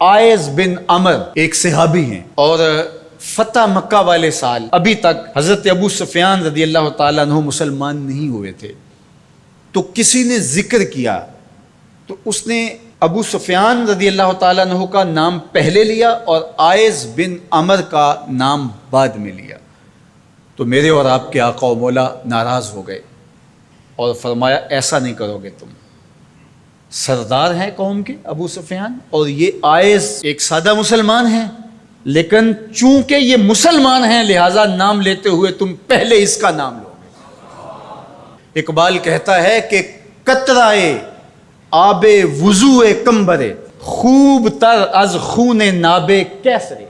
Eyes بن عمر ایک صحابی ہیں اور فتح مکہ والے سال ابھی تک حضرت ابو سفیان رضی اللہ تعالیٰ عنہ مسلمان نہیں ہوئے تھے. تو کسی نے ذکر کیا تو اس نے ابو سفیان رضی اللہ تعالیٰ عنہ کا نام پہلے لیا اور آئز بن عمر کا نام بعد میں لیا. تو میرے اور آپ کے آقا و مولا ناراض ہو گئے اور فرمایا ایسا نہیں کرو گے، تم سردار ہیں قوم کے ابو سفیان اور یہ آئز ایک سادہ مسلمان ہیں، لیکن چونکہ یہ مسلمان ہیں لہٰذا نام لیتے ہوئے تم پہلے اس کا نام لو گے. اقبال کہتا ہے کہ قطرائے آب وضو کمبرے خوب تر از خون ناب کیسرے،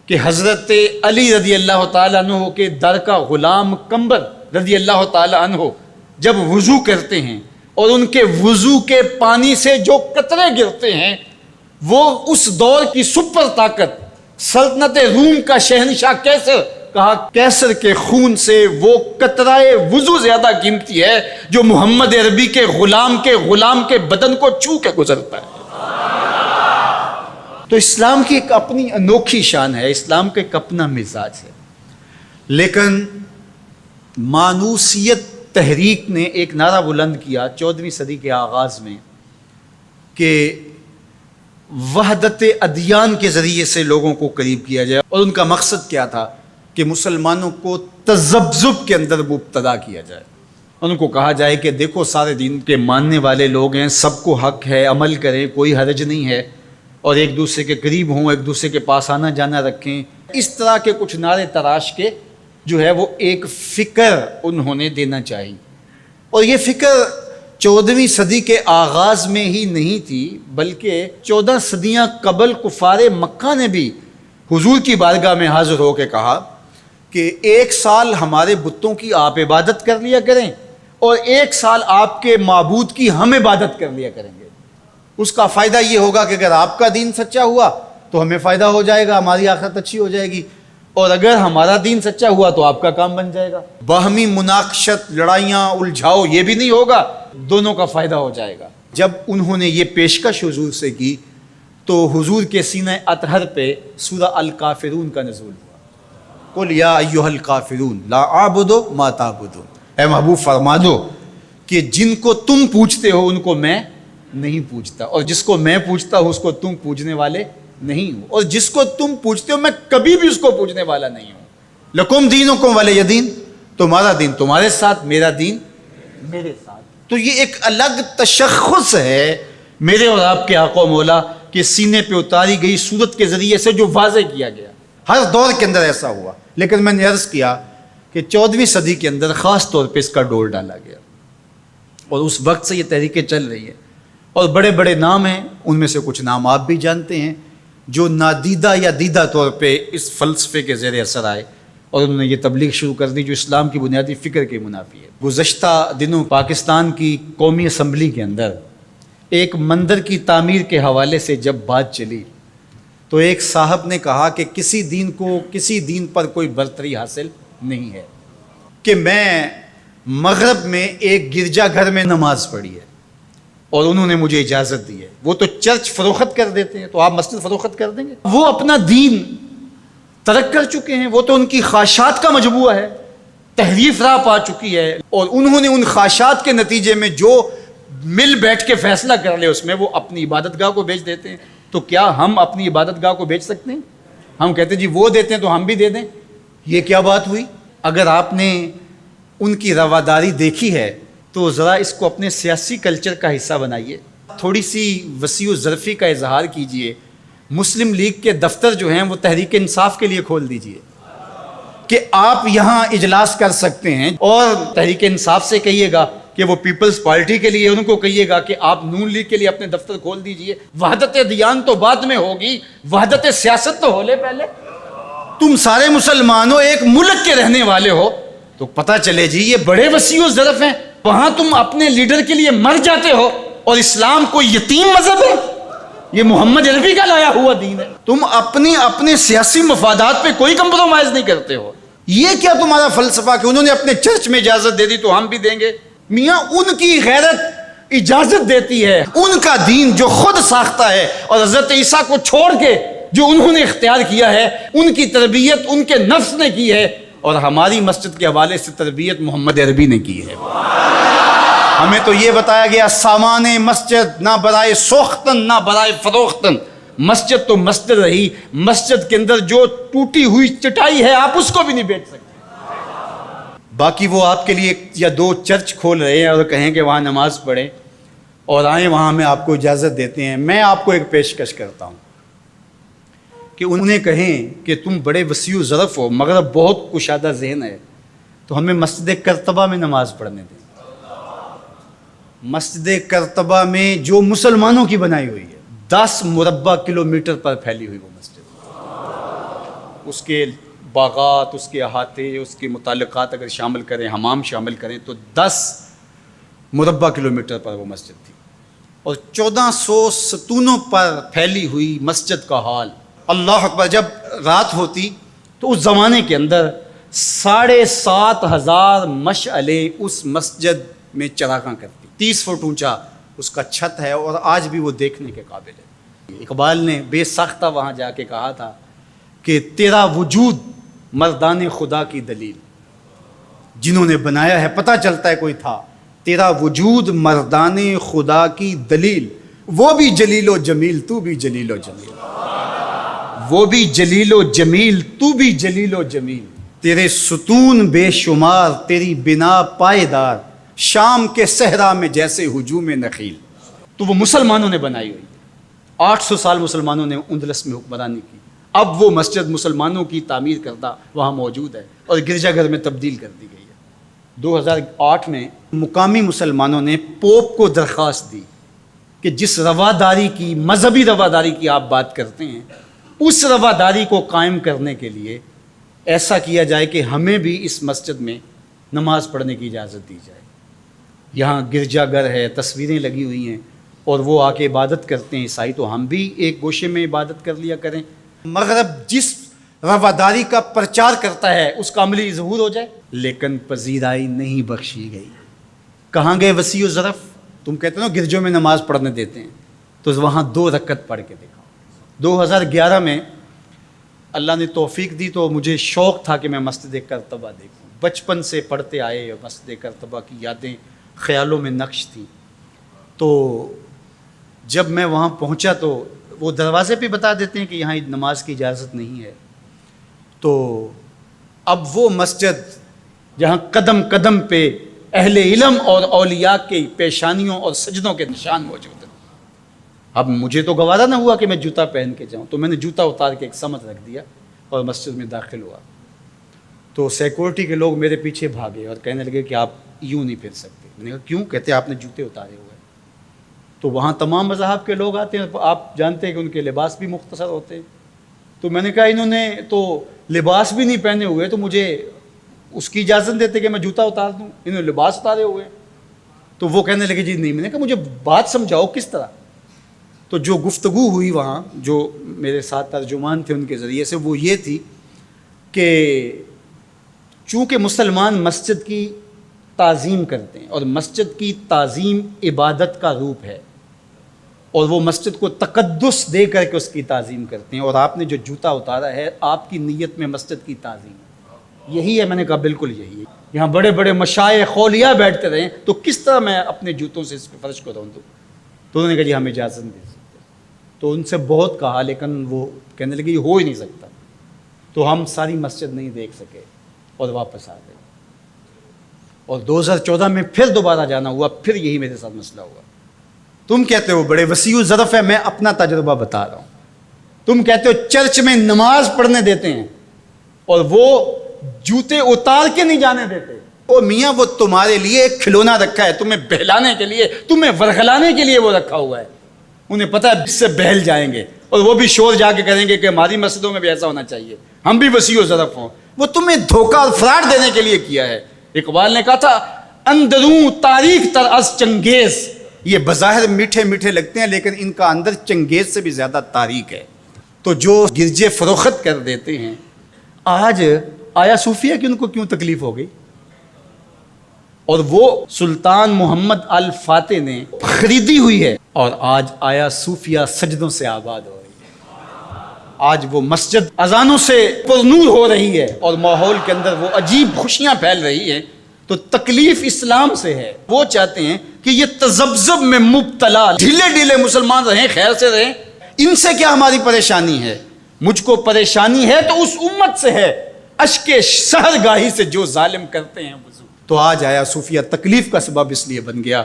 کہ حضرت علی رضی اللہ تعالیٰ عنہ کے در کا غلام کمبر رضی اللہ تعالیٰ عنہ جب وضو کرتے ہیں اور ان کے وضو کے پانی سے جو قطرے گرتے ہیں وہ اس دور کی سپر طاقت سلطنت روم کا شہنشاہ کیسر، کہا کیسر کے خون سے وہ قطرائے وضو زیادہ قیمتی ہے جو محمد عربی کے غلام کے بدن کو چھو کے گزرتا ہے. تو اسلام کی ایک اپنی انوکھی شان ہے، اسلام کا ایک اپنا مزاج ہے. لیکن مانوسیت تحریک نے ایک نعرہ بلند کیا 14ویں صدی کے آغاز میں کہ وحدت ادیان کے ذریعے سے لوگوں کو قریب کیا جائے، اور ان کا مقصد کیا تھا کہ مسلمانوں کو تذبذب کے اندر مبتلا کیا جائے. ان کو کہا جائے کہ دیکھو سارے دین کے ماننے والے لوگ ہیں، سب کو حق ہے، عمل کریں، کوئی حرج نہیں ہے، اور ایک دوسرے کے قریب ہوں، ایک دوسرے کے پاس آنا جانا رکھیں. اس طرح کے کچھ نعرے تراش کے جو ہے وہ ایک فکر انہوں نے دینا چاہی. اور یہ فکر 14ویں صدی کے آغاز میں ہی نہیں تھی بلکہ 14 صدیاں قبل کفار مکہ نے بھی حضور کی بارگاہ میں حاضر ہو کے کہا کہ 1 سال ہمارے بتوں کی آپ عبادت کر لیا کریں اور 1 سال آپ کے معبود کی ہم عبادت کر لیا کریں گے. اس کا فائدہ یہ ہوگا کہ اگر آپ کا دین سچا ہوا تو ہمیں فائدہ ہو جائے گا، ہماری آخرت اچھی ہو جائے گی، اور اگر ہمارا دین سچا ہوا تو آپ کا کام بن جائے گا. باہمی مناقشت، لڑائیاں، الجھاؤ یہ بھی نہیں ہوگا، دونوں کا فائدہ ہو جائے گا. جب انہوں نے یہ پیشکش حضور سے کی تو حضور کے سینہ اطہر پہ سورہ الکافرون کا نزول ہوا. قل یا ایھا الکافرون لا اعبد ما تعبدون، اے محبوب فرما دو کہ جن کو تم پوجتے ہو ان کو میں نہیں پوجتا، اور جس کو میں پوجتا ہوں اس کو تم پوجنے والے نہیں ہو، اور جس کو تم پوجتے ہو میں کبھی بھی اس کو پوجنے والا نہیں ہوں. لکم دینکم ولی دین، تمہارا دین تمہارے ساتھ، میرا دین میرے ساتھ. تو یہ ایک الگ تشخص ہے میرے اور آپ کے آقا و مولا کے سینے پہ اتاری گئی صورت کے ذریعے سے جو واضح کیا گیا. ہر دور کے اندر ایسا ہوا، لیکن میں نے عرض کیا کہ 14ویں صدی کے اندر خاص طور پہ اس کا ڈور ڈالا گیا، اور اس وقت سے یہ تحریکیں چل رہی ہیں. اور بڑے بڑے نام ہیں، ان میں سے کچھ نام آپ بھی جانتے ہیں جو نادیدہ یا دیدہ طور پہ اس فلسفے کے زیر اثر آئے اور انہوں نے یہ تبلیغ شروع کر دی جو اسلام کی بنیادی فکر کے منافی ہے. گزشتہ دنوں پاکستان کی قومی اسمبلی کے اندر ایک مندر کی تعمیر کے حوالے سے جب بات چلی تو ایک صاحب نے کہا کہ کسی دین پر کوئی برتری حاصل نہیں ہے، کہ میں مغرب میں ایک گرجا گھر میں نماز پڑھی ہے اور انہوں نے مجھے اجازت دی ہے. وہ تو چرچ فروخت کر دیتے ہیں تو آپ مسجد فروخت کر دیں گے؟ وہ اپنا دین ترک کر چکے ہیں، وہ تو ان کی خواہشات کا مجموعہ ہے، تحریف راہ پا چکی ہے، اور انہوں نے ان خواہشات کے نتیجے میں جو مل بیٹھ کے فیصلہ کر لے اس میں وہ اپنی عبادت گاہ کو بیچ دیتے ہیں. تو کیا ہم اپنی عبادت گاہ کو بیچ سکتے ہیں؟ ہم کہتے ہیں جی وہ دیتے ہیں تو ہم بھی دے دیں. یہ کیا بات ہوئی؟ اگر آپ نے ان کی رواداری دیکھی ہے تو ذرا اس کو اپنے سیاسی کلچر کا حصہ بنائیے، تھوڑی سی وسیع و ظرفی کا اظہار کیجئے. مسلم لیگ کے دفتر جو ہیں وہ تحریک انصاف کے لیے کھول دیجئے کہ آپ یہاں اجلاس کر سکتے ہیں، اور تحریک انصاف سے کہیے گا کہ وہ پیپلز پارٹی کے لیے، ان کو کہیے گا کہ آپ نون لیگ کے لیے اپنے دفتر کھول دیجئے. وحدت ادیان تو بعد میں ہوگی، وحدت سیاست تو ہو لے پہلے. تم سارے مسلمانوں ایک ملک کے رہنے والے ہو تو پتہ چلے جی یہ بڑے وسیع و ظرف ہیں. وہاں تم اپنے لیڈر کے لیے مر جاتے ہو، اور اسلام کوئی یتیم مذہب ہے؟ یہ محمد عربی کا لایا ہوا دین ہے. تم اپنے سیاسی مفادات پہ کوئی کمپرومائز نہیں کرتے ہو. یہ کیا تمہارا فلسفہ کہ انہوں نے اپنے چرچ میں اجازت دے دی تو ہم بھی دیں گے؟ میاں ان کی غیرت اجازت دیتی ہے، ان کا دین جو خود ساختہ ہے، اور حضرت عیسیٰ کو چھوڑ کے جو انہوں نے اختیار کیا ہے، ان کی تربیت ان کے نفس نے کی ہے، اور ہماری مسجد کے حوالے سے تربیت محمد عربی نے کی ہے۔ ہمیں تو یہ بتایا گیا سامان مسجد نہ برائے سوختن نہ برائے فروختن، مسجد تو مسجد رہی، مسجد کے اندر جو ٹوٹی ہوئی چٹائی ہے آپ اس کو بھی نہیں بیچ سکتے۔ باقی وہ آپ کے لیے یا دو چرچ کھول رہے ہیں اور کہیں کہ وہاں نماز پڑھیں اور آئیں، وہاں ہمیں آپ کو اجازت دیتے ہیں۔ میں آپ کو ایک پیشکش کرتا ہوں کہ انہیں کہیں کہ تم بڑے وسیع و ظرف ہو مگر بہت کشادہ ذہن ہے، تو ہمیں مسجد کرتبہ میں نماز پڑھنے دیں۔ مسجد کرتبہ میں جو مسلمانوں کی بنائی ہوئی ہے، 10 مربع کلومیٹر پر پھیلی ہوئی وہ مسجد، اس کے باغات، اس کے احاطے، اس کے متعلقات اگر شامل کریں، حمام شامل کریں، تو 10 مربع کلومیٹر پر وہ مسجد تھی، اور 1400 ستونوں پر پھیلی ہوئی مسجد کا حال۔ اللہ اکبر! جب رات ہوتی تو اس زمانے کے اندر 7,500 مشعلیں اس مسجد میں چراغاں کرتی، 30 فٹ اونچا اس کا چھت ہے، اور آج بھی وہ دیکھنے کے قابل ہے۔ اقبال نے بے ساختہ وہاں جا کے کہا تھا کہ تیرا وجود مردان خدا کی دلیل، جنہوں نے بنایا ہے پتہ چلتا ہے کوئی تھا، تیرا وجود مردان خدا کی دلیل، وہ بھی جلیل و جمیل تو بھی جلیل و جمیل، وہ بھی جلیل و جمیل تو بھی جلیل و جمیل، تیرے ستون بے شمار تیری بنا پائیدار، شام کے صحرا میں جیسے ہجوم نخیل۔ تو وہ مسلمانوں نے بنائی ہوئی ہے، 800 سال مسلمانوں نے اندلس میں حکمرانی کی، اب وہ مسجد مسلمانوں کی تعمیر کردہ وہاں موجود ہے اور گرجا گھر میں تبدیل کر دی گئی ہے۔ 2008 میں مقامی مسلمانوں نے پوپ کو درخواست دی کہ جس رواداری کی، مذہبی رواداری کی آپ بات کرتے ہیں، اس رواداری کو قائم کرنے کے لیے ایسا کیا جائے کہ ہمیں بھی اس مسجد میں نماز پڑھنے کی اجازت دی جائے۔ یہاں گرجا گھر ہے، تصویریں لگی ہوئی ہیں، اور وہ آ کے عبادت کرتے ہیں عیسائی، تو ہم بھی ایک گوشے میں عبادت کر لیا کریں۔ مغرب جس رواداری کا پرچار کرتا ہے اس کا عملی ظہور ہو جائے، لیکن پذیرائی نہیں بخشی گئی۔ کہاں گئے وسیع و ظرف؟ تم کہتے ہو گرجوں میں نماز پڑھنے دیتے ہیں، تو وہاں 2 رکعت پڑھ کے دیکھا۔ 2011 میں اللہ نے توفیق دی تو مجھے شوق تھا کہ میں مسجد کرتبہ دیکھوں، بچپن سے پڑھتے آئے، مسجد کرتبہ کی یادیں خیالوں میں نقش تھیں۔ تو جب میں وہاں پہنچا تو وہ دروازے پہ بتا دیتے ہیں کہ یہاں نماز کی اجازت نہیں ہے، تو اب وہ مسجد جہاں قدم قدم پہ اہل علم اور اولیاء کی پیشانیوں اور سجدوں کے نشان موجود ہیں، اب مجھے تو گوارا نہ ہوا کہ میں جوتا پہن کے جاؤں، تو میں نے جوتا اتار کے ایک سمت رکھ دیا اور مسجد میں داخل ہوا۔ تو سیکورٹی کے لوگ میرے پیچھے بھاگے اور کہنے لگے کہ آپ یوں نہیں پھر سکتے۔ میں نے کہا کیوں؟ کہتے آپ نے جوتے اتارے ہوئے۔ تو وہاں تمام مذاہب کے لوگ آتے ہیں، آپ جانتے ہیں کہ ان کے لباس بھی مختصر ہوتے ہیں، تو میں نے کہا انہوں نے تو لباس بھی نہیں پہنے ہوئے، تو مجھے اس کی اجازت دیتے کہ میں جوتا اتار دوں؟ انہوں نے لباس اتارے ہوئے۔ تو وہ کہنے لگے جی نہیں۔ میں نے کہا مجھے بات سمجھاؤ کس طرح؟ تو جو گفتگو ہوئی وہاں، جو میرے ساتھ ترجمان تھے ان کے ذریعے سے، وہ یہ تھی کہ چونکہ مسلمان مسجد کی تعظیم کرتے ہیں اور مسجد کی تعظیم عبادت کا روپ ہے، اور وہ مسجد کو تقدس دے کر کے اس کی تعظیم کرتے ہیں، اور آپ نے جو جوتا اتارا ہے آپ کی نیت میں مسجد کی تعظیم ہے، یہی ہے۔ میں نے کہا بالکل یہی ہے۔ یہاں بڑے بڑے مشائخ اولیاء بیٹھتے رہیں تو کس طرح میں اپنے جوتوں سے اس فرش کو رون دوں؟ تو انہوں نے کہا جی ہم اجازت نہیں دے سکتے۔ تو ان سے بہت کہا، لیکن وہ کہنے لگے یہ ہو ہی نہیں سکتا، تو ہم ساری مسجد نہیں دیکھ سکے اور واپس آ گئے۔ اور 2014 میں پھر دوبارہ جانا ہوا، پھر یہی میرے ساتھ مسئلہ ہوا۔ تم کہتے ہو بڑے وسیع ظرف ہے، میں اپنا تجربہ بتا رہا ہوں۔ تم کہتے ہو چرچ میں نماز پڑھنے دیتے ہیں اور وہ جوتے اتار کے نہیں جانے دیتے۔ او میاں، وہ تمہارے لیے ایک کھلونا رکھا ہے، تمہیں بہلانے کے لیے، تمہیں ورغلانے کے لیے وہ رکھا ہوا ہے۔ انہیں پتہ ہے اس سے بہل جائیں گے، اور وہ بھی شور جا کے کریں گے کہ ہماری مسجدوں میں بھی ایسا ہونا چاہیے، ہم بھی وسیع ظرف ہوں۔ وہ تمہیں دھوکہ اور فراڈ دینے کے لیے کیا ہے۔ اقبال نے کہا تھا اندروں تاریخ تر از چنگیز، یہ بظاہر میٹھے میٹھے لگتے ہیں لیکن ان کا اندر چنگیز سے بھی زیادہ تاریخ ہے۔ تو جو گرجے فروخت کر دیتے ہیں، آج آیا صوفیہ کہ ان کو کیوں تکلیف ہو گئی؟ اور وہ سلطان محمد الفاتح نے خریدی ہوئی ہے، اور آج آیا صوفیہ سجدوں سے آباد ہو رہی ہے۔ آج وہ مسجد اذانوں سے پرنور ہو رہی ہے اور ماحول کے اندر وہ عجیب خوشیاں پھیل رہی ہیں۔ تو تکلیف اسلام سے ہے، وہ چاہتے ہیں کہ یہ تذبذب میں مبتلا ڈھیلے ڈھیلے مسلمان رہیں، خیر سے رہیں، ان سے کیا ہماری پریشانی ہے؟ مجھ کو پریشانی ہے تو اس امت سے ہے، اشک سحرگاہی سے جو ظالم کرتے ہیں وضو۔ تو آج آیا صوفیہ تکلیف کا سبب اس لیے بن گیا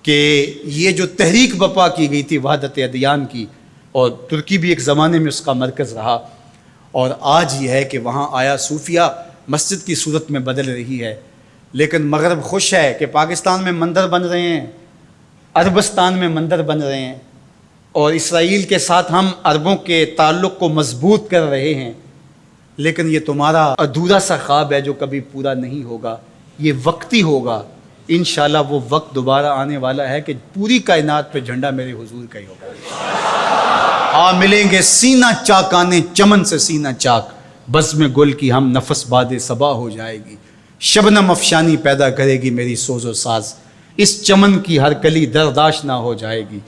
کہ یہ جو تحریک بپا کی گئی تھی وحدت ادیان کی، اور ترکی بھی ایک زمانے میں اس کا مرکز رہا، اور آج یہ ہے کہ وہاں آیا صوفیہ مسجد کی صورت میں بدل رہی ہے۔ لیکن مغرب خوش ہے کہ پاکستان میں مندر بن رہے ہیں، عربستان میں مندر بن رہے ہیں، اور اسرائیل کے ساتھ ہم عربوں کے تعلق کو مضبوط کر رہے ہیں، لیکن یہ تمہارا ادھورا سا خواب ہے جو کبھی پورا نہیں ہوگا، یہ وقتی ہوگا۔ انشاءاللہ وہ وقت دوبارہ آنے والا ہے کہ پوری کائنات پہ جھنڈا میرے حضور کا ہی ہوگا۔ ملیں گے سینہ چاکانے چمن سے سینہ چاک، بزم گل کی ہم نفس باد صبا ہو جائے گی، شبنم افشانی پیدا کرے گی میری سوز و ساز، اس چمن کی ہر کلی درداش نہ ہو جائے گی،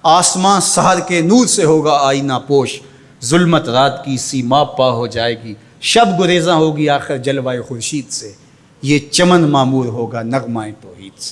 آسمان سحر کے نور سے ہوگا آئینہ پوش، ظلمت رات کی سیما پا ہو جائے گی، شب گریزاں ہوگی آخر جلوہ خورشید سے، یہ چمن معمور ہوگا نغمہ توحید سے۔